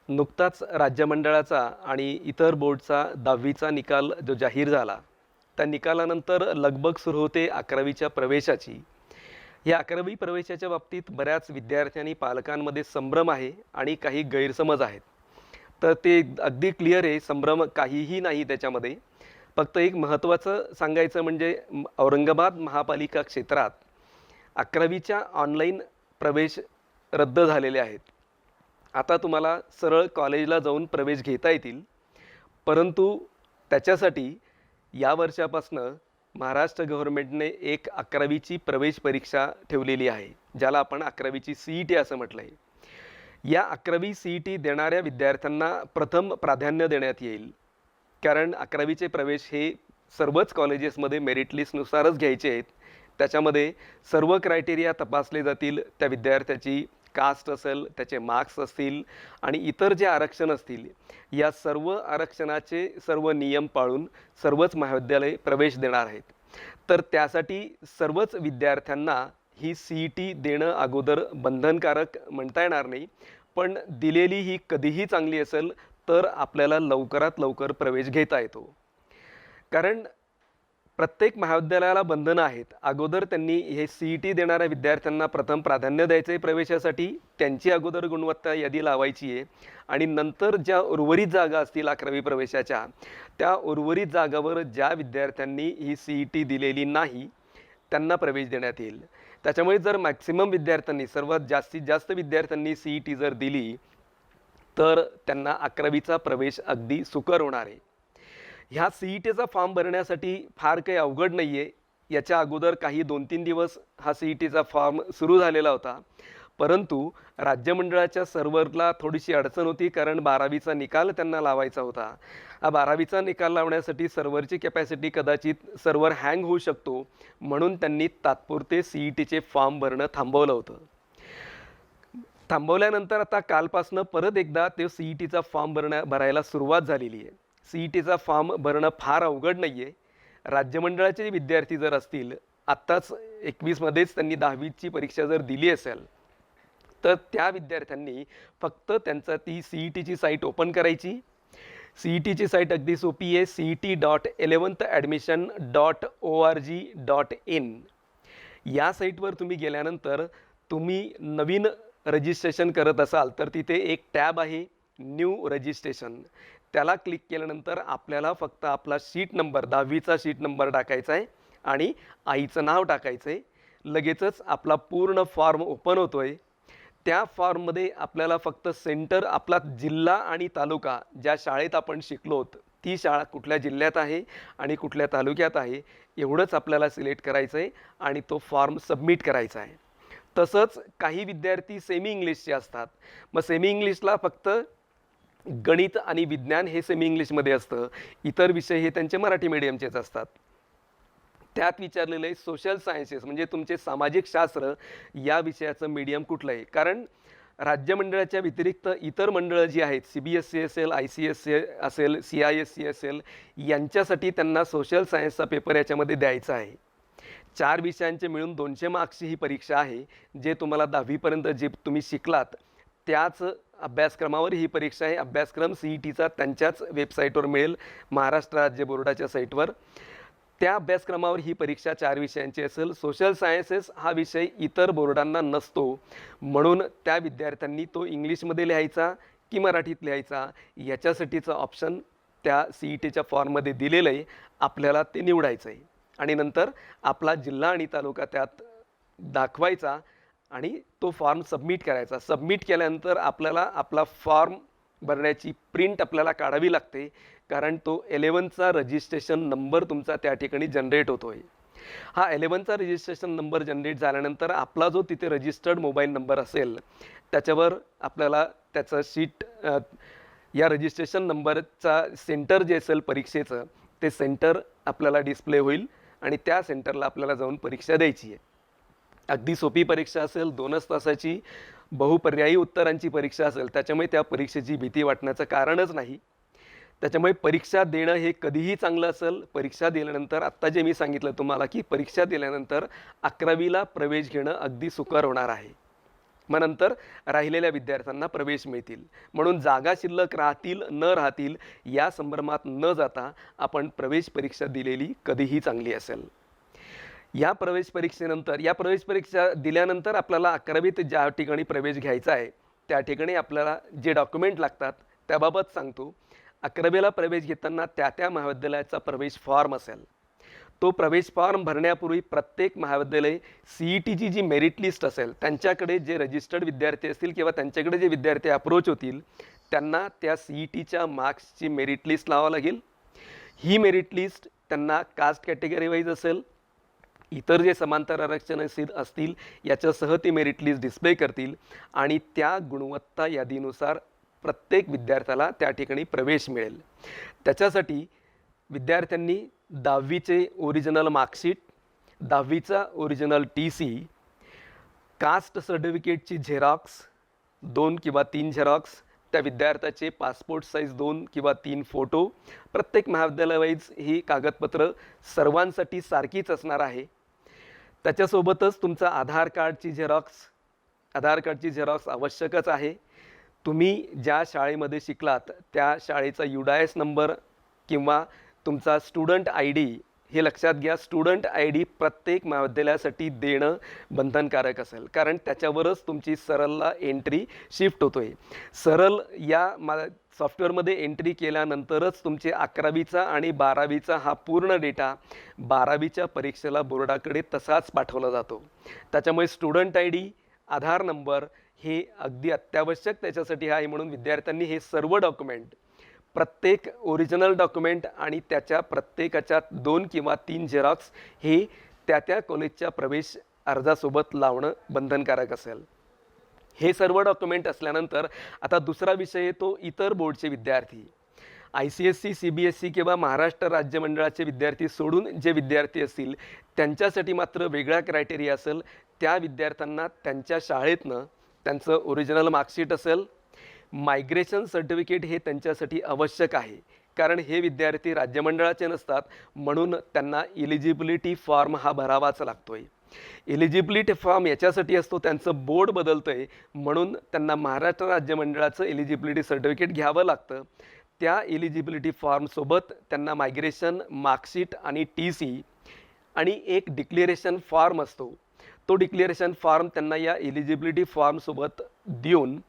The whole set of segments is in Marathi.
नुकताच राज्यमंडळाचा आणि इतर बोर्डचा 10वीचा निकाल जो जाहीर झाला, त्या निकालानंतर लगबग सुरू होते 11वीच्या प्रवेशाची. या 11वी प्रवेशाच्या बाबतीत बऱ्याच विद्यार्थी आणि पालकांमध्ये संभ्रम आहे आणि काही गैरसमज आहेत. तर ते अगदी क्लिअर आहे, संभ्रम काहीही नाही त्याच्यामध्ये. फक्त एक महत्त्वाचं सांगायचं म्हणजे औरंगाबाद महापालिका क्षेत्रात 11वीच्या ऑनलाईन प्रवेश रद्द झालेले आहेत. आता तुम्हाला सरळ कॉलेजला जाऊन प्रवेश घेता येतील, परंतु त्याच्यासाठी या वर्षापासनं महाराष्ट्र गव्हर्नमेंटने एक 11वीची प्रवेश परीक्षा ठेवलेली आहे, ज्याला आपण 11वीची CET असं म्हटलं आहे. या 11वी CET देणाऱ्या विद्यार्थ्यांना प्रथम प्राधान्य देण्यात येईल, कारण 11वीचे प्रवेश हे सर्वच कॉलेजेसमध्ये मेरिट लिस्टनुसारच घ्यायचे आहेत. त्याच्यामध्ये सर्व क्रायटेरिया तपासले जातील. त्या विद्यार्थ्याची कास्ट असेल, त्याचे मार्क्स असतील आणि इतर जे आरक्षण असतील, या सर्व आरक्षणाचे सर्व नियम पाळून सर्वच महाविद्यालये प्रवेश देणार आहेत. तर त्यासाठी सर्वच विद्यार्थ्यांना ही CET देणं अगोदर बंधनकारक म्हणता येणार नाही, पण दिलेली ही कधीही चांगली असेल तर आपल्याला लवकरात लवकर प्रवेश घेता येतो. कारण प्रत्येक महाविद्यालयाला बंधनं आहेत. अगोदर त्यांनी हे CET देणाऱ्या विद्यार्थ्यांना प्रथम प्राधान्य द्यायचं आहे प्रवेशासाठी, त्यांची अगोदर गुणवत्ता यादी लावायची आहे आणि नंतर ज्या उर्वरित जागा असतील 11वी प्रवेशाच्या, त्या उर्वरित जागावर ज्या विद्यार्थ्यांनी ही CET दिलेली नाही त्यांना प्रवेश देण्यात येईल. त्याच्यामुळे जर मॅक्सिमम विद्यार्थ्यांनी, सर्वात जास्तीत जास्त विद्यार्थ्यांनी CET जर दिली तर त्यांना 11वीचा प्रवेश अगदी सुकर होणार आहे. ह्या CETचा फॉर्म भरण्यासाठी फार काही अवघड नाही आहे. याच्या अगोदर काही 2-3 दिवस हा CETचा फॉर्म सुरू झालेला होता, परंतु राज्यमंडळाच्या सर्व्हरला थोडीशी अडचण होती, कारण 12वीचा निकाल त्यांना लावायचा होता. हा 12वीचा निकाल लावण्यासाठी सर्व्हरची कॅपॅसिटी कदाचित सर्व्हर हँग होऊ शकतो, म्हणून त्यांनी तात्पुरते CETचे फॉर्म भरणं थांबवलं होतं. थांबवल्यानंतर आता कालपासनं परत एकदा ते CETचा फॉर्म भरायला सुरुवात झालेली आहे. CETचा फॉर्म भरणं फार अवघड नाही आहे. राज्यमंडळाचे विद्यार्थी जर असतील, आत्ताच 21मध्येच त्यांनी 10वीची परीक्षा जर दिली असेल, तर त्या विद्यार्थ्यांनी फक्त त्यांचा ती CETची साईट ओपन करायची. CETची साईट अगदी सोपी आहे, cet.11thadmission.org.in. या साईटवर तुम्ही गेल्यानंतर तुम्ही नवीन रजिस्ट्रेशन करत असाल तर तिथे एक टॅब आहे, न्यू रजिस्ट्रेशन. त्याला क्लिक केल्यानंतर आपल्याला फक्त आपला शीट नंबर, 10वीचा शीट नंबर टाकायचा आहे आणि आईचं नाव टाकायचं आहे. लगेचच आपला पूर्ण फॉर्म ओपन होतो आहे. त्या फॉर्ममध्ये आपल्याला फक्त सेंटर, आपला जिल्हा आणि तालुका, ज्या शाळेत आपण शिकलो आहोत ती शाळा कुठल्या जिल्ह्यात आहे आणि कुठल्या तालुक्यात आहे, एवढंच आपल्याला सिलेक्ट करायचं आहे आणि तो फॉर्म सबमिट करायचा आहे. तसंच काही विद्यार्थी सेमी इंग्लिशचे असतात. मग सेमी इंग्लिशला फक्त गणित आणि विज्ञान हे सेमी इंग्लिशमध्ये असतं, इतर विषय हे त्यांचे मराठी मीडियमचेच असतात. त्यात विचारलेलं आहे सोशल सायन्सेस, म्हणजे तुमचे सामाजिक शास्त्र या विषयाचं मीडियम कुठलं आहे. कारण राज्यमंडळाच्या व्यतिरिक्त इतर मंडळं जी आहेत, CBSE असेल, ICSE असेल, CISE असेल, यांच्यासाठी त्यांना सोशल सायन्सचा पेपर याच्यामध्ये द्यायचा आहे. 4 विषयांचे मिळून 200 मार्क्सची ही परीक्षा आहे. जे तुम्हाला 10वीपर्यंत जे तुम्ही शिकलात त्याच अभ्यासक्रमावर ही परीक्षा आहे. अभ्यासक्रम CETचा त्यांच्याच वेबसाईटवर मिळेल, महाराष्ट्र राज्य बोर्डाच्या साईटवर. त्या अभ्यासक्रमावर ही परीक्षा 4 विषयांची असेल. सोशल सायन्सेस हा विषय इतर बोर्डांना नसतो, म्हणून त्या विद्यार्थ्यांनी तो इंग्लिशमध्ये लिहायचा की मराठीत लिहायचा याच्यासाठीचं ऑप्शन त्या CETच्या फॉर्ममध्ये दिलेलं आहे. आपल्याला ते निवडायचं आहे आणि नंतर आपला जिल्हा आणि तालुका त्यात दाखवायचा आणि तो फॉर्म सबमिट करायचा. सबमिट केल्यानंतर आपल्याला आपला फॉर्म भरण्याची प्रिंट आपल्याला काढावी लागते, कारण तो 11चा रजिस्ट्रेशन नंबर तुमचा त्या ठिकाणी जनरेट होतो आहे. हा 11चा रजिस्ट्रेशन नंबर जनरेट झाल्यानंतर आपला जो तिथे रजिस्टर्ड मोबाईल नंबर असेल त्याच्यावर आपल्याला त्याचं शीट, या रजिस्ट्रेशन नंबरचा सेंटर जे असेल परीक्षेचं, ते सेंटर आपल्याला डिस्प्ले होईल आणि त्या सेंटरला आपल्याला जाऊन परीक्षा द्यायची आहे. अगदी सोपी परीक्षा असेल, 2च तासाची बहुपर्यायी उत्तरांची परीक्षा असेल, त्याच्यामुळे त्या परीक्षेची भीती वाटण्याचं कारणच नाही. त्याच्यामुळे परीक्षा देणं हे कधीही चांगलं असेल. परीक्षा दिल्यानंतर आत्ता जे मी सांगितलं तुम्हाला की परीक्षा दिल्यानंतर 11वीला प्रवेश घेणं अगदी सुकर होणार आहे. मग नंतर राहिलेल्या विद्यार्थ्यांना प्रवेश मिळतील. म्हणून जागा शिल्लक राहतील न राहतील या संभ्रमात न जाता आपण प्रवेश परीक्षा दिलेली कधीही चांगली असेल. या प्रवेश परीक्षा दिल्यानंतर आपल्याला 11वीत ज्या ठिकाणी प्रवेश घ्यायचा आहे त्या ठिकाणी आपल्याला जे डॉक्युमेंट लागतात त्याबाबत सांगतो. 11वीला प्रवेश घेताना त्या महाविद्यालयाचा प्रवेश फॉर्म असेल. तो प्रवेश फॉर्म भरण्यापूर्वी प्रत्येक महाविद्यालय CETची जी मेरिट लिस्ट असेल त्यांच्याकडे जे रजिस्टर्ड विद्यार्थी असतील किंवा त्यांच्याकडे जे विद्यार्थी अप्रोच होतील त्यांना त्या CETच्या मार्क्सची मेरिट लिस्ट लावावं लागेल. ही मेरिट लिस्ट त्यांना कास्ट कॅटेगरी वाईज असेल, इतर जे समांतर आरक्षण असतील याच्यासह ती मेरिट लिस्ट डिस्प्ले करतील आणि त्या गुणवत्ता यादीनुसार प्रत्येक विद्यार्थ्याला त्या ठिकाणी प्रवेश मिळेल. त्याच्यासाठी विद्यार्थ्यांनी 10वीचे ओरिजिनल मार्कशीट, 10वीचा ओरिजिनल TC, कास्ट सर्टिफिकेटची झेरॉक्स 2 किंवा 3 झेरॉक्स, त्या विद्यार्थ्याचे पासपोर्ट साईज 2 किंवा 3 फोटो, प्रत्येक महाविद्यालयावाईज ही कागदपत्र सर्वांसाठी सारखीच असणार आहे. त्याच्यासोबतच तुमचा आधार कार्डची झेरॉक्स आवश्यकच आहे. तुम्ही ज्या शाळेमध्ये शिकलात त्या शाळेचा UDIS नंबर किंवा तुमचा स्टुडंट ID हे लक्षात घ्या. स्टुडंट ID प्रत्येक महाविद्यालयासाठी देणं बंधनकारक असेल, कारण त्याच्यावरच तुमची सरलला एंट्री शिफ्ट होतोय. सरल या सॉफ्टवेअरमध्ये एंट्री केल्यानंतरच तुमचे 11वीचा आणि 12वीचा हा पूर्ण डेटा 12वीच्या परीक्षेला बोर्डाकडे तसाच पाठवला जातो. त्याच्यामुळे स्टुडंट ID, आधार नंबर हे अगदी अत्यावश्यक त्याच्यासाठी आहे. म्हणून विद्यार्थ्यांनी हे सर्व डॉक्युमेंट, प्रत्येक ओरिजिनल डॉक्युमेंट आणि त्याच्या प्रत्येकाच्या 2 किंवा 3 झेरॉक्स हे त्या कॉलेजच्या प्रवेश अर्जासोबत लावणं बंधनकारक असेल. हे सर्व डॉक्युमेंट असल्यानंतर आता दुसरा विषय येतो इतर बोर्डचे विद्यार्थी. ICSE, CBSE किंवा महाराष्ट्र राज्य मंडळाचे विद्यार्थी सोडून जे विद्यार्थी असतील त्यांच्यासाठी मात्र वेगळा क्रायटेरिया असेल. त्या विद्यार्थ्यांना त्यांच्या शाळेतनं त्यांचं ओरिजिनल मार्कशीट असेल, मायग्रेशन सर्टिफिकेट हे त्यांच्यासाठी आवश्यक आहे, कारण हे विद्यार्थी राज्यमंडळाचे नसतात. म्हणून त्यांना इलिजिबिलिटी फॉर्म हा भरावाच लागतोय. इलिजिबिलिटी फॉर्म याच्यासाठी असतो त्यांचं बोर्ड बदलतंय म्हणून त्यांना महाराष्ट्र राज्य मंडळाचं इलिजिबिलिटी सर्टिफिकेट घ्यावं लागतं. त्या इलिजिबिलिटी फॉर्मसोबत त्यांना मायग्रेशन मार्कशीट आणि TC आणि एक डिक्लेरेशन फॉर्म असतो. तो डिक्लेरेशन फॉर्म त्यांना या इलिजिबिलिटी फॉर्मसोबत देऊन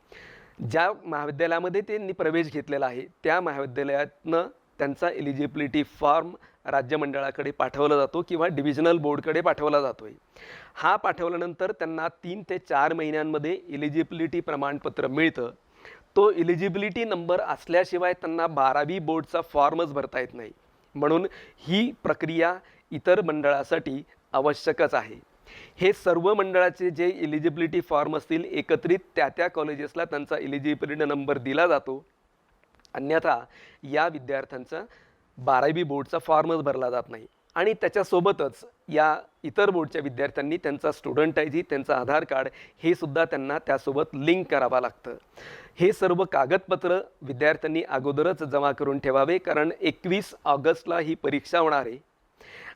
ज्या महाविद्यालयामध्ये त्यांनी प्रवेश घेतलेला आहे त्या महाविद्यालयातनं त्यांचा इलिजिबिलिटी फॉर्म राज्य मंडळाकडे पाठवला जातो किंवा डिव्हिजनल बोर्डकडे पाठवला जातो आहे. हा पाठवल्यानंतर त्यांना 3 ते 4 महिन्यांमध्ये इलिजिबिलिटी प्रमाणपत्र मिळतं. तो इलिजिबिलिटी नंबर असल्याशिवाय त्यांना 12वी बोर्डचा फॉर्मच भरता येत नाही. म्हणून ही प्रक्रिया इतर मंडळासाठी आवश्यकच आहे. हे सर्व मंडळाचे जे इलिजिबिलिटी फॉर्म असतील एकत्रित त्या कॉलेजेसला त्यांचा इलिजिबिलिटी नंबर दिला जातो. अन्यथा या विद्यार्थ्यांचा 12वी बोर्डचा फॉर्मच भरला जात नाही. आणि त्याच्यासोबतच या इतर बोर्डच्या विद्यार्थ्यांनी त्यांचा स्टुडंट ID, त्यांचं आधार कार्ड हे सुद्धा त्यांना त्यासोबत लिंक करावं लागतं. हे सर्व कागदपत्र विद्यार्थ्यांनी अगोदरच जमा करून ठेवावे, कारण 21 ऑगस्टला ही परीक्षा होणार आहे.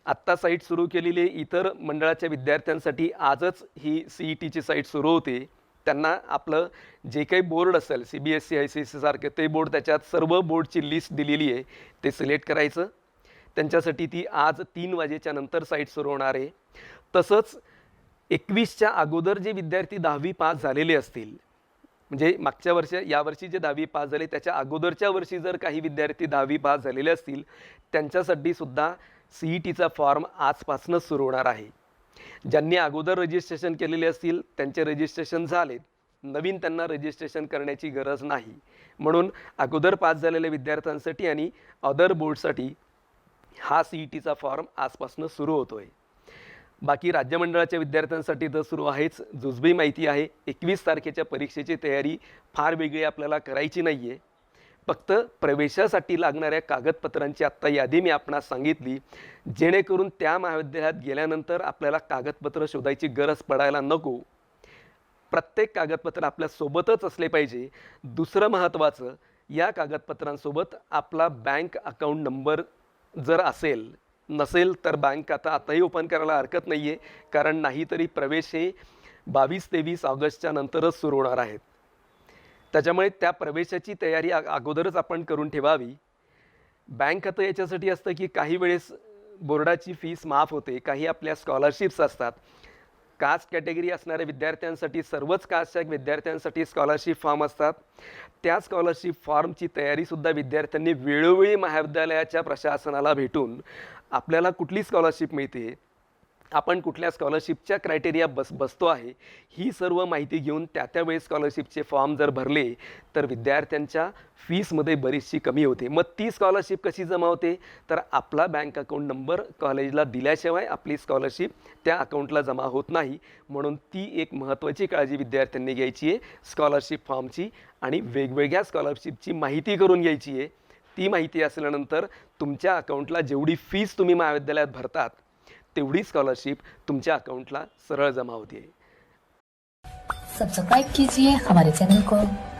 आत्ता साईट सुरू केलेली इतर मंडळाच्या विद्यार्थ्यांसाठी आजच ही CETची साईट सुरू होते. त्यांना आपलं जे काही बोर्ड असेल CBSE, ICSE सारखे ते बोर्ड, त्याच्यात सर्व बोर्डची लिस्ट दिलेली आहे, ते सिलेक्ट करायचं. त्यांच्यासाठी ती आज 3 वाजेच्या नंतर साईट सुरू होणार आहे. तसंच 21च्या अगोदर जे विद्यार्थी 10वी पास झालेले असतील, म्हणजे मागच्या वर्षी यावर्षी जे 10वी पास झाले त्याच्या अगोदरच्या वर्षी जर काही विद्यार्थी 10वी पास झालेले असतील त्यांच्यासाठी सुद्धा CETचा फॉर्म आजपासूनच सुरू होणार आहे. ज्यांनी अगोदर रजिस्ट्रेशन केलेले असतील त्यांचे रजिस्ट्रेशन झालेत, नवीन त्यांना रजिस्ट्रेशन करण्याची गरज नाही. म्हणून अगोदर पास झालेल्या विद्यार्थ्यांसाठी आणि अदर बोर्डसाठी हा CETचा फॉर्म आजपासून सुरू होतोय. बाकी राज्यमंडळाच्या विद्यार्थ्यांसाठी तर सुरू आहेच. जुजबी माहिती आहे 21 तारखेच्या परीक्षेची तयारी फार वेगळी आपल्याला करायची नाही आहे. फक्त प्रवेशासाठी लागणाऱ्या कागदपत्रांची आत्ता यादी मी आपणास सांगितली, जेणेकरून त्या महाविद्यालयात गेल्यानंतर आपल्याला कागदपत्र शोधायची गरज पडायला नको. प्रत्येक कागदपत्र आपल्या सोबतच असले पाहिजे. दुसरं महत्त्वाचं, या कागदपत्रांसोबत आपला बँक अकाउंट नंबर जर नसेल तर बँक आता आताही ओपन करायला हरकत नाही आहे, कारण नाहीतरी प्रवेश हे 22-23 ऑगस्टच्या नंतरच सुरू होणार आहेत. त्याच्यामुळे त्या प्रवेशाची तयारी अगोदरच आपण करून ठेवावी. बँक खातं याच्यासाठी असतं की काही वेळेस बोर्डाची फीस माफ होते, काही आपल्या स्कॉलरशिप्स असतात. कास्ट कॅटेगरी असणाऱ्या विद्यार्थ्यांसाठी, सर्वच कास्टच्या विद्यार्थ्यांसाठी स्कॉलरशिप फॉर्म असतात. त्या स्कॉलरशिप फॉर्मची तयारीसुद्धा विद्यार्थ्यांनी वेळोवेळी महाविद्यालयाच्या प्रशासनाला भेटून आपल्याला कुठली स्कॉलरशिप मिळते, आपण कुठल्या स्कॉलरशिपच्या क्रायटेरिया बसतो आहे, ही सर्व माहिती घेऊन त्या वेळेस स्कॉलरशिपचे फॉर्म जर भरले तर विद्यार्थ्यांच्या फीसमध्ये बरीचशी कमी होते. मग ती स्कॉलरशिप कशी जमा होते, तर आपला बँक अकाउंट नंबर कॉलेजला दिल्याशिवाय आपली स्कॉलरशिप त्या अकाउंटला जमा होत नाही. म्हणून ती एक महत्त्वाची काळजी विद्यार्थ्यांनी घ्यायची आहे स्कॉलरशिप फॉर्मची, आणि वेगवेगळ्या स्कॉलरशिपची माहिती करून घ्यायची आहे. ती माहिती असल्यानंतर तुमच्या अकाउंटला जेवढी फीस तुम्ही महाविद्यालयात भरतात तेवढी स्कॉलरशिप तुमच्या अकाउंटला सरळ जमा होते. सब्सक्राइब कीजिए हमारे चैनल को।